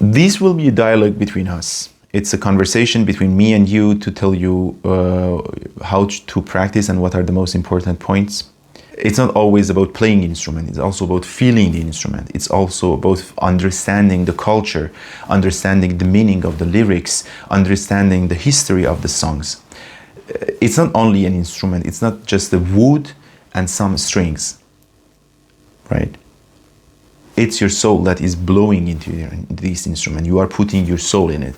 This will be a dialogue between us. It's a conversation between me and you to tell you how to practice and what are the most important points. It's not always about playing the instrument, it's also about feeling the instrument. It's also about understanding the culture, understanding the meaning of the lyrics, understanding the history of the songs. It's not only an instrument, it's not just the wood and some strings, right? It's your soul that is blowing into this instrument. You are putting your soul in it.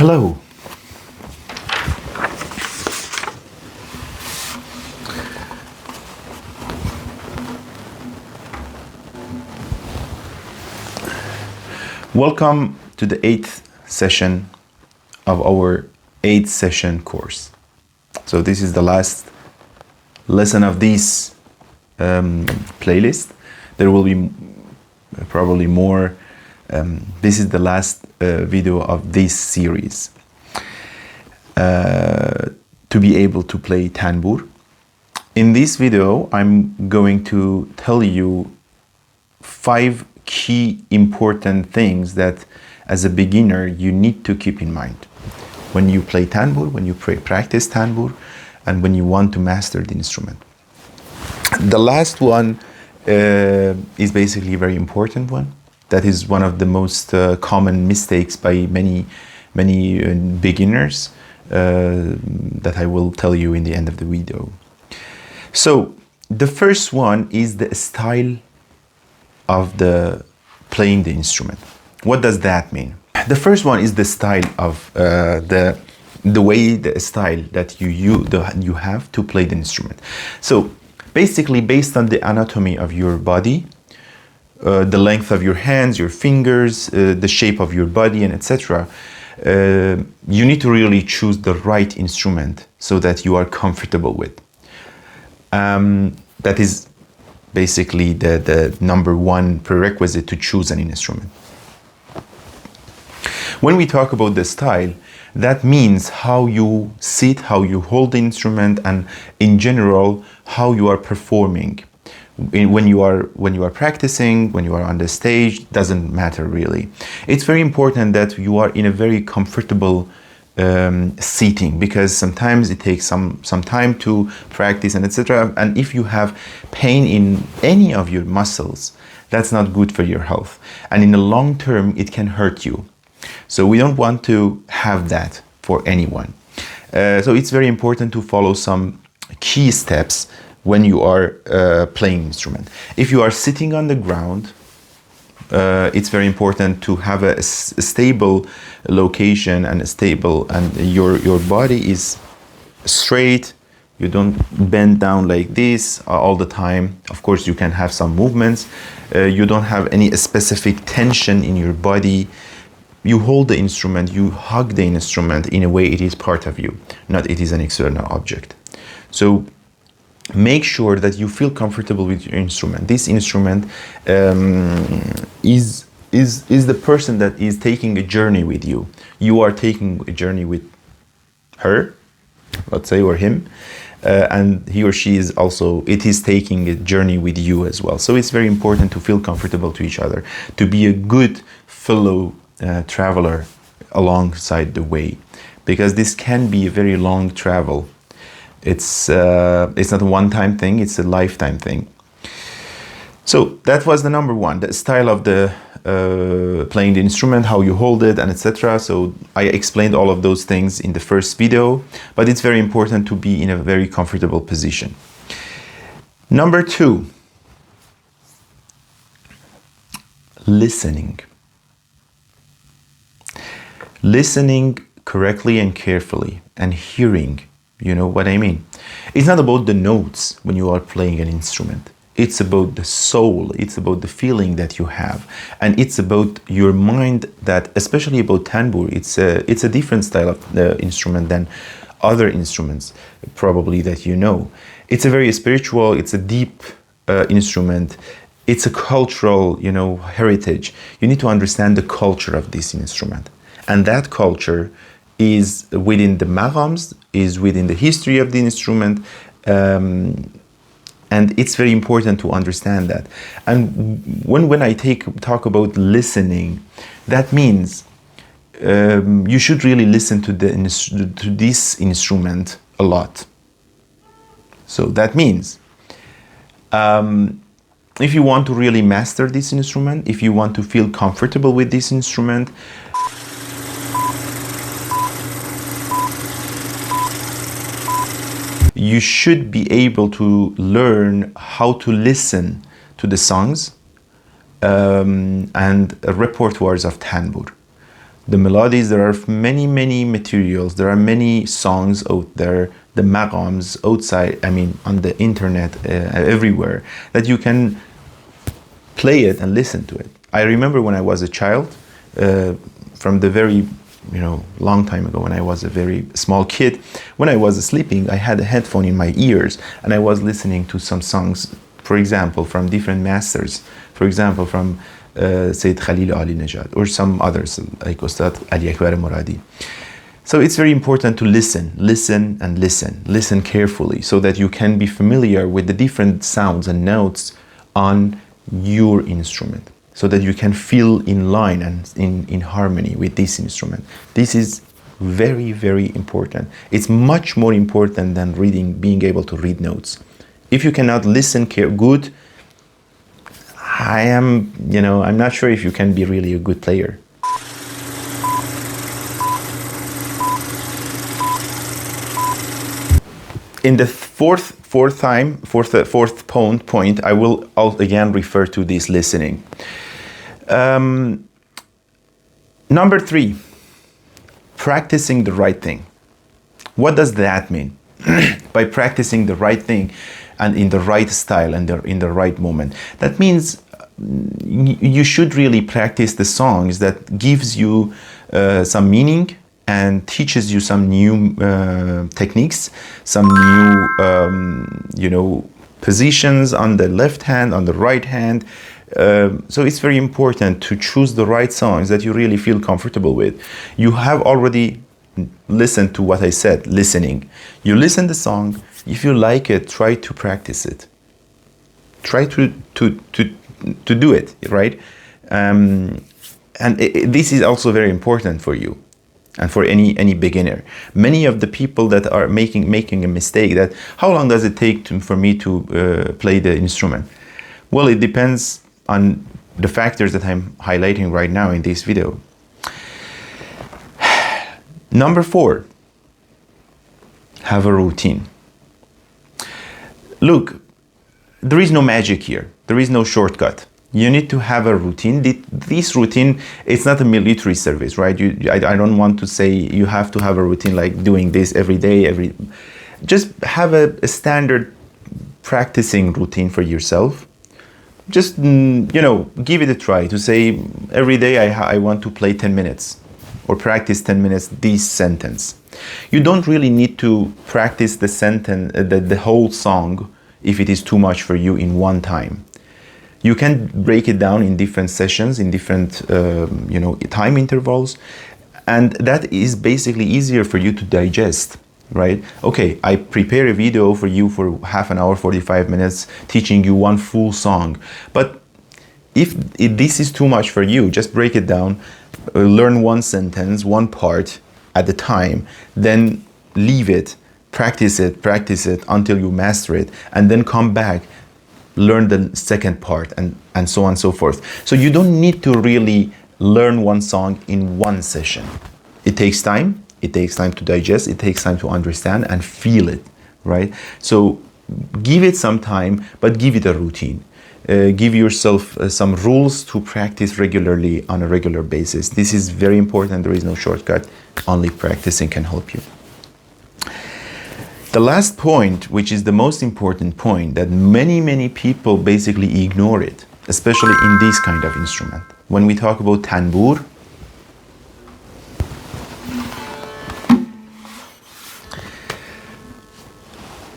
Hello. Welcome to the 8th session of our 8th session course. So this is the last lesson of this playlist. There will be probably more. This is the last video of this series to be able to play Tanbour. In this video, I'm going to tell you 5 key important things that as a beginner you need to keep in mind when you play Tanbour, when you practice Tanbour, and when you want to master the instrument. The last one is basically a very important one. That is one of the most common mistakes by many beginners that I will tell you in the end of the video. So the first one is the style of the playing the instrument. What does that mean? The first one is the style of the style that you have to play the instrument. So basically, based on the anatomy of your body, the length of your hands, your fingers, the shape of your body, and etc. You need to really choose the right instrument so that you are comfortable with. That is basically the number one prerequisite to choose an instrument. When we talk about the style, that means how you sit, how you hold the instrument, and in general, how you are performing. When you are practicing, when you are on the stage, doesn't matter really. It's very important that you are in a very comfortable seating, because sometimes it takes some time to practice and etc. And if you have pain in any of your muscles, that's not good for your health. And in the long term, it can hurt you. So we don't want to have that for anyone. So it's very important to follow some key steps when you are playing instrument. If you are sitting on the ground, it's very important to have a stable location and your body is straight. You don't bend down like this all the time. Of course, you can have some movements. You don't have any specific tension in your body. You hold the instrument, you hug the instrument in a way it is part of you, not it is an external object. So make sure that you feel comfortable with your instrument. This instrument is the person that is taking a journey with you. You are taking a journey with her, let's say, or him, and he or she is also, it is taking a journey with you as well. So it's very important to feel comfortable to each other, to be a good fellow traveler alongside the way, because this can be a very long travel. It's not a one-time thing, it's a lifetime thing. So that was the number one, the style of the playing the instrument, how you hold it, and etc. So I explained all of those things in the first video, but it's very important to be in a very comfortable position. Number two, listening. Listening correctly and carefully and hearing, you know what I mean? It's not about the notes when you are playing an instrument. It's about the soul, it's about the feeling that you have, and it's about your mind, that especially about Tanbour, it's a different style of instrument than other instruments probably that you know. It's a very spiritual, it's a deep instrument. It's a cultural, you know, heritage. You need to understand the culture of this instrument. And that culture is within the maqams, is within the history of the instrument, and it's very important to understand that. And when I talk about listening, that means you should really listen to this instrument a lot. So that means if you want to really master this instrument, if you want to feel comfortable with this instrument, you should be able to learn how to listen to the songs and repertoires of Tanbour. The melodies, there are many materials, there are many songs out there, the maqams outside, I mean on the internet, everywhere, that you can play it and listen to it. I remember when I was a child, from the very long time ago, when I was a very small kid, when I was sleeping, I had a headphone in my ears and I was listening to some songs, for example, from different masters, for example, from Sayyid Khalil Ali Najad, or some others like Ustad Ali Akbar Muradi. So it's very important to listen carefully, so that you can be familiar with the different sounds and notes on your instrument, so that you can feel in line and in harmony with this instrument. This is very important. It's much more important than being able to read notes. If you cannot listen good, I'm not sure if you can be really a good player. In the fourth point, I will again refer to this listening. Number 3, practicing the right thing. What does that mean? By practicing the right thing and in the right style and in the right moment. That means you should really practice the songs that gives you some meaning and teaches you some new techniques, some new positions on the left hand, on the right hand. So it's very important to choose the right songs that you really feel comfortable with. You have already listened to what I said, listening. You listen the song, if you like it, try to practice it. Try to do it, right? This is also very important for you and for any beginner. Many of the people that are making a mistake, that how long does it take for me to play the instrument? Well, it depends on the factors that I'm highlighting right now in this video. Number 4, have a routine. Look, there is no magic here. There is no shortcut. You need to have a routine. This routine, it's not a military service, right? I don't want to say you have to have a routine like doing this every day. Just have a standard practicing routine for yourself. Just, give it a try to say every day I want to play 10 minutes or practice 10 minutes this sentence. You don't really need to practice the sentence, the whole song if it is too much for you in one time. You can break it down in different sessions, in different time intervals, and that is basically easier for you to digest, right? Okay, I prepare a video for you for half an hour, 45 minutes, teaching you one full song. But if this is too much for you, just break it down, learn one sentence, one part at a time, then leave it, practice it until you master it, and then come back, learn the second part, and so on and so forth. So you don't need to really learn one song in one session. It takes time. It takes time to digest. It takes time to understand and feel it, right? So give it some time, but give it a routine. Give yourself some rules to practice regularly on a regular basis. This is very important. There is no shortcut. Only practicing can help you. The last point, which is the most important point, that many people basically ignore it, especially in this kind of instrument. When we talk about Tanbour,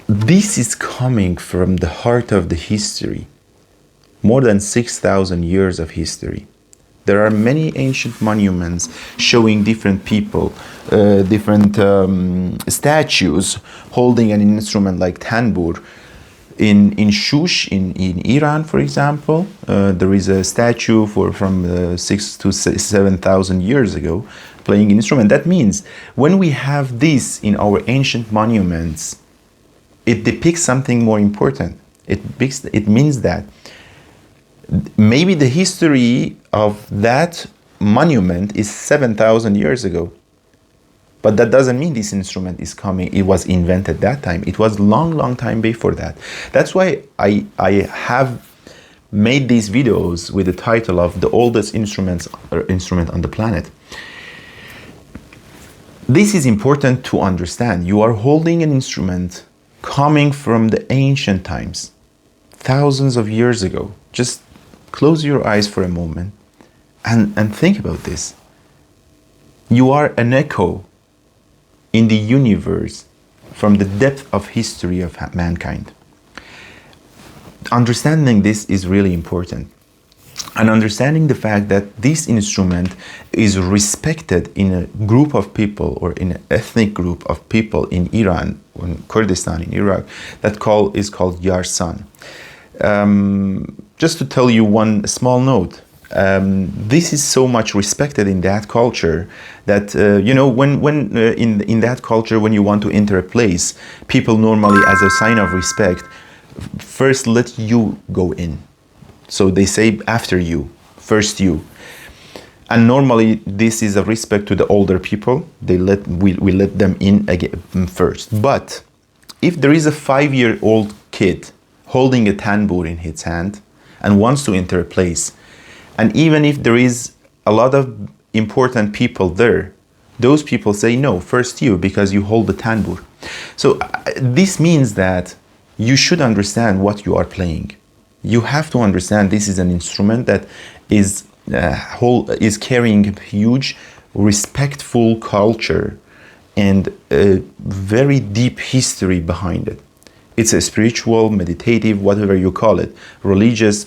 this is coming from the heart of the history. More than 6,000 years of history. There are many ancient monuments showing different people, different statues holding an instrument like Tanbour. In Shush, in Iran, for example, there is a statue from 6,000 to 7,000 years ago playing an instrument. That means when we have this in our ancient monuments, it depicts something more important. It means that maybe the history of that monument is 7,000 years ago. But that doesn't mean this instrument is coming, it was invented that time. It was long time before that. That's why I have made these videos with the title of the oldest instrument on the planet. This is important to understand. You are holding an instrument coming from the ancient times, thousands of years ago. Just close your eyes for a moment and think about this. You are an echo in the universe from the depth of history of mankind. Understanding this is really important. And understanding the fact that this instrument is respected in a group of people or in an ethnic group of people in Iran, or in Kurdistan, in Iraq, that is called Yarsan. Just to tell you one small note, this is so much respected in that culture that when in that culture, when you want to enter a place, people normally, as a sign of respect, first let you go in. So they say after you, first you. And normally this is a respect to the older people. We let them in again first. But if there is a 5-year-old kid holding a tanbour in his hand and wants to enter a place, and even if there is a lot of important people there, those people say no, first you, because you hold the tanbour. So this means that you should understand what you are playing. You have to understand this is an instrument that is is carrying a huge respectful culture and a very deep history behind it. It's a spiritual, meditative, whatever you call it, religious,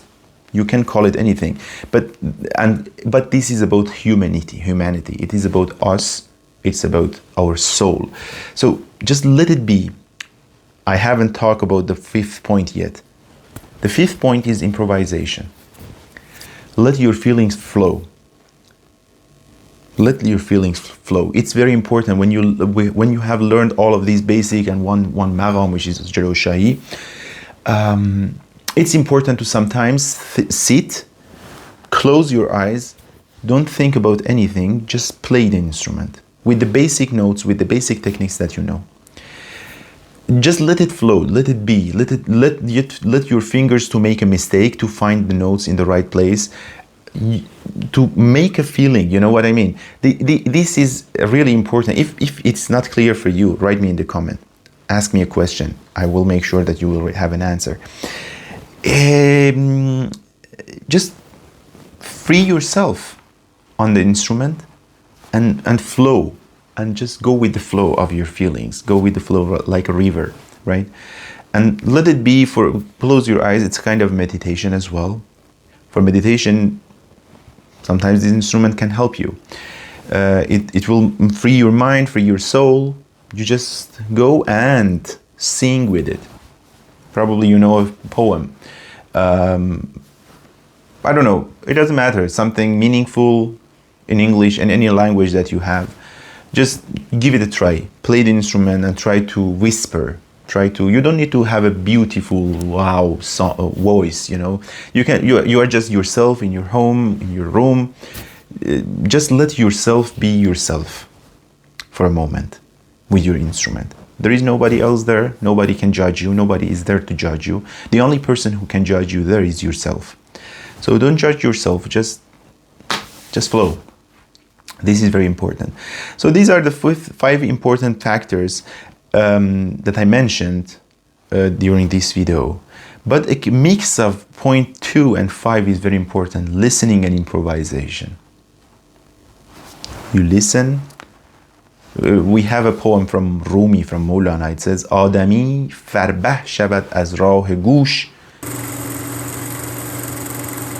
you can call it anything. But this is about humanity. It is about us. It's about our soul. So just let it be. I haven't talked about the fifth point yet. The fifth point is improvisation. Let your feelings flow. Let your feelings flow. It's very important when you have learned all of these basic and one maqam, which is Jalo Shahi. It's important to sometimes sit, close your eyes, don't think about anything, just play the instrument with the basic notes, with the basic techniques that you know. Just let it flow, let it be, let your fingers to make a mistake, to find the notes in the right place, to make a feeling, you know what I mean? This is really important. If it's not clear for you, write me in the comment. Ask me a question. I will make sure that you will have an answer. Just free yourself on the instrument and flow, and just go with the flow of your feelings. Go with the flow like a river, right? And let it be. Close your eyes. It's kind of meditation as well. For meditation, sometimes this instrument can help you. It will free your mind, free your soul. You just go and sing with it. Probably you know a poem. I don't know. It doesn't matter. Something meaningful in English and any language that you have. Just give it a try. Play the instrument and try to whisper. You don't need to have a beautiful voice, you know. You are just yourself in your home, in your room. Just let yourself be yourself for a moment with your instrument. There is nobody else there. Nobody can judge you. Nobody is there to judge you. The only person who can judge you there is yourself. So don't judge yourself. Just flow. This is very important. So these are the five important factors that I mentioned during this video. But a mix of point 2 and 5 is very important. Listening and improvisation. You listen. We have a poem from Rumi, from Maulana. It says, Adami farbah shavad az rah goosh.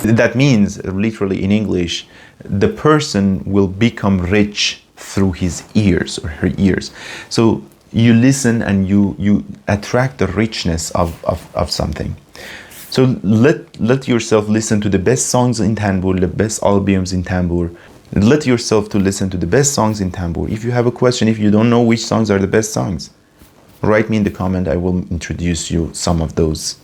That means, literally in English, the person will become rich through his ears or her ears. So you listen and you attract the richness of something. So let yourself listen to the best songs in Tanbour, the best albums in Tanbour. Let yourself to listen to the best songs in Tanbour. If you have a question, if you don't know which songs are the best songs, write me in the comment. I will introduce you some of those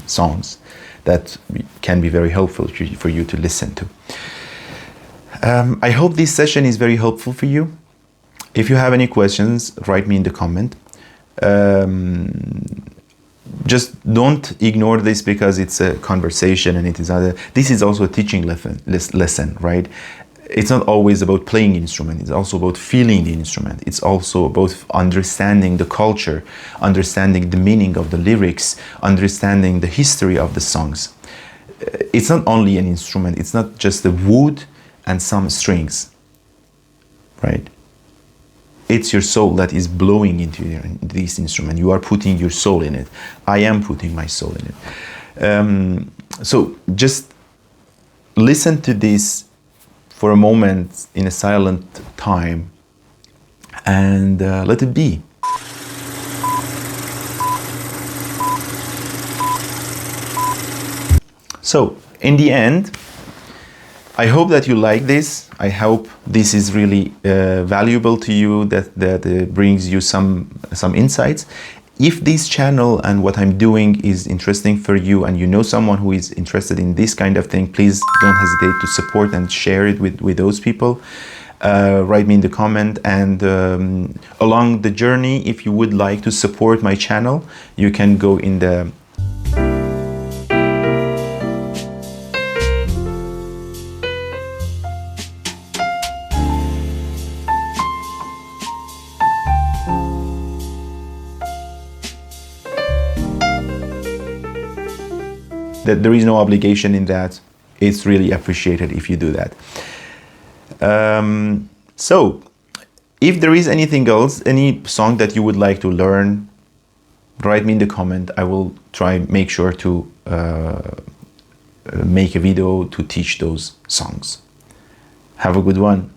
songs that can be very helpful for you to listen to. I hope this session is very helpful for you. If you have any questions, write me in the comment. Just don't ignore this because it's a conversation and it is other. This is also a teaching lesson, right? It's not always about playing the instrument. It's also about feeling the instrument. It's also about understanding the culture, understanding the meaning of the lyrics, understanding the history of the songs. It's not only an instrument. It's not just the wood and some strings, right? It's your soul that is blowing into this instrument. You are putting your soul in it. I am putting my soul in it. So just listen to this for a moment in a silent time and let it be. So in the end, I hope that you like this. I hope this is really valuable to you, that brings you some insights. If this channel and what I'm doing is interesting for you and you know someone who is interested in this kind of thing, please don't hesitate to support and share it with those people. Write me in the comment, and along the journey, if you would like to support my channel, you can go in the that there is no obligation in that. It's really appreciated if you do that. So if there is anything else, any song that you would like to learn, write me in the comment. I will make sure to make a video to teach those songs. Have a good one.